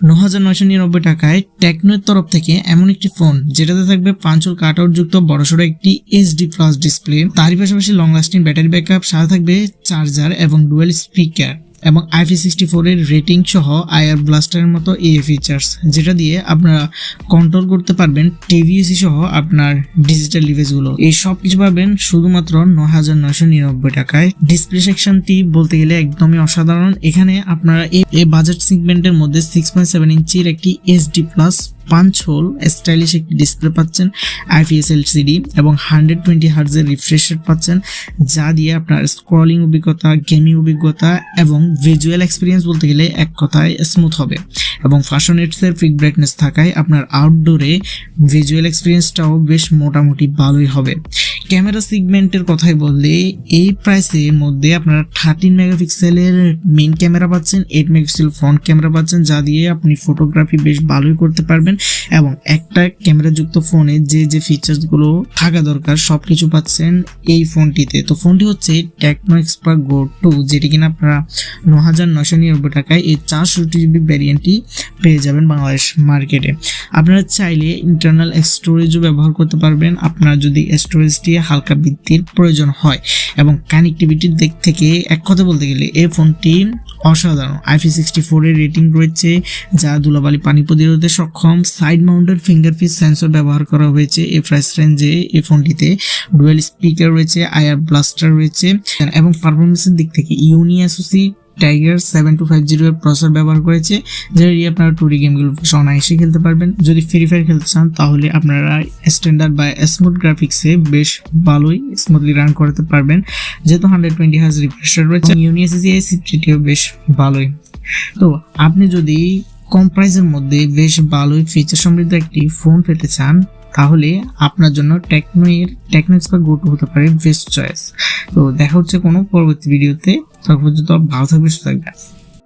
৯,৯৯৯ টাকায় টেকনোর তরফ থেকে এমন একটি ফোন যেটাতে থাকবে 5 কাটআউট যুক্ত বড়সড় একটি এইচডি প্লাস ডিসপ্লে, তারই পাশাপাশি লং লাস্টিং ব্যাটারি ব্যাকআপ, সাথে থাকবে চার্জার এবং ডুয়াল স্পিকার এবং IP64 এর রেটিং সহ আইআর ব্লাস্টারের মতো এই ফিচার্স, যেটা দিয়ে আপনারা কন্ট্রোল করতে পারবেন টিভিএসি সহ আপনার ডিজিটাল ডিভাইসগুলো। এই সব কিছু পাবেন শুধুমাত্র ৯,৯৯৯ টাকায়। ডিসপ্লে সেকশনটি বলতে গেলে একদমই অসাধারণ। এখানে আপনারা এই বাজেট সেগমেন্টের মধ্যে 6.7 ইঞ্চির একটি এইচডি প্লাস 5 হোল স্টাইলিশ একটি ডিসপ্লে পাচ্ছেন, IPS LCD এবং 120 হার্টজের রিফ্রেশ রেট পাচ্ছেন, যা দিয়ে আপনার স্ক্রলিং অভিজ্ঞতা, গেমিং অভিজ্ঞতা এবং ভিজুয়াল এক্সপিরিয়েন্স বলতে গেলে এক কথায় স্মুথ হবে। এবং ফাশনেটসের পিক ব্রাইটনেস থাকায় আপনার আউটডোরে ভিজুয়াল এক্সপিরিয়েন্সটাও বেশ মোটামুটি ভালোই হবে। ক্যামেরা সেগমেন্টের কথাই বললে এই প্রাইসের মধ্যে আপনারা 13 মেগাপিক্সেলের মেইন ক্যামেরা পাচ্ছেন, 8 মেগাপিক্সেল ফ্রন্ট ক্যামেরা পাচ্ছেন, যা দিয়ে আপনি ফটোগ্রাফি বেশ ভালোই করতে পারবেন। এবং একটা ক্যামেরা যুক্ত ফোনে যে ফিচার্সগুলো থাকা দরকার সবকিছু পাচ্ছেন এই ফোনটিতে। তো ফোনটি হচ্ছে টেকনো এক্সপার্ট গো 2, যেটি কিনা আপনারা ৯,৯৯৯ টাকায় এই 400GB ভ্যারিয়েন্টটি পেয়ে যাবেন বাংলাদেশ মার্কেটে। আপনারা চাইলে ইন্টারনাল স্টোরেজও ব্যবহার করতে পারবেন আপনার যদি স্টোরেজটি হালকা বৃদ্ধির প্রয়োজন হয়। এবং কানেক্টিভিটির দিক থেকে এক কথা বলতে গেলে এই ফোনটি অসাধারণ। IP64 এর রেটিং রয়েছে, যা ধুলাবালি পানি প্রতিরোধে সক্ষম। সাইড মাউন্টেড ফিঙ্গারপ্রিন্ট সেন্সর ব্যবহার করা হয়েছে এই প্রাইস রেঞ্জে। এই ফোনটিতে ডুয়াল স্পিকার রয়েছে, আইআর ব্লাস্টার রয়েছে এবং পারফরমেন্সের দিক থেকে ইউনিএসওসি টাইগার 7250 এর প্রসেসর ব্যবহার করেছে, যেটা দিয়ে আপনারা 2D গেমগুলো অনায়াসে খেলতে পারবেন। যদি ফ্রি ফায়ার খেলতে চান তাহলে আপনারা স্ট্যান্ডার্ড বা স্মুথ গ্রাফিক্সে বেশ ভালোই স্মুথলি রান করতে পারবেন, যেহেতু 120 হার্জ রিফ্রেশ রেট রয়েছে। ইউনিএসওসি সিপিটিও বেশ ভালোই। তো আপনি যদি কম প্রাইসের মধ্যে বেশ ভালোই ফিচার সমৃদ্ধ একটি ফোন পেতে চান তাহলে আপনার জন্য টেকনো এক্সপার্ট গো 2 হতে পারে বেস্ট চয়েস। তো দেখা হচ্ছে কোনো পরবর্তী ভিডিওতে। তখন পর্যন্ত ভালো থাকবে, সুস্থ থাকবে।